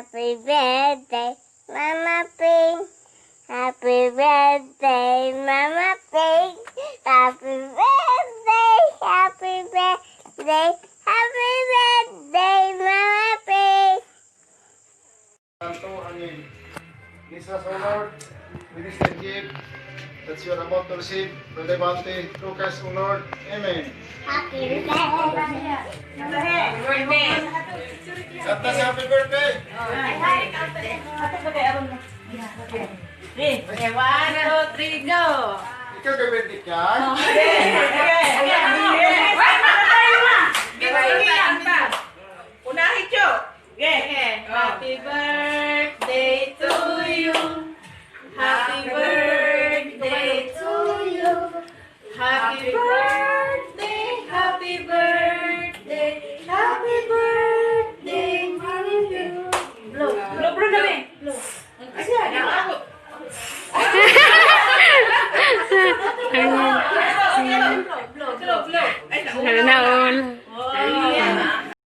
Happy birthday, Mama Pink. Happy birthday, Mama Pink. Happy birthday, happy birthday, happy birthday, Mama Pink. Santo, amen. This is our Lord, with this gift that you are about to receive from the bounty through Christ our Lord. Amen. Happy birthday. Santa, happy birthday! 1, 2, 3, go! Ikaw ka birthday ka? Unahin, Cho! Happy birthday!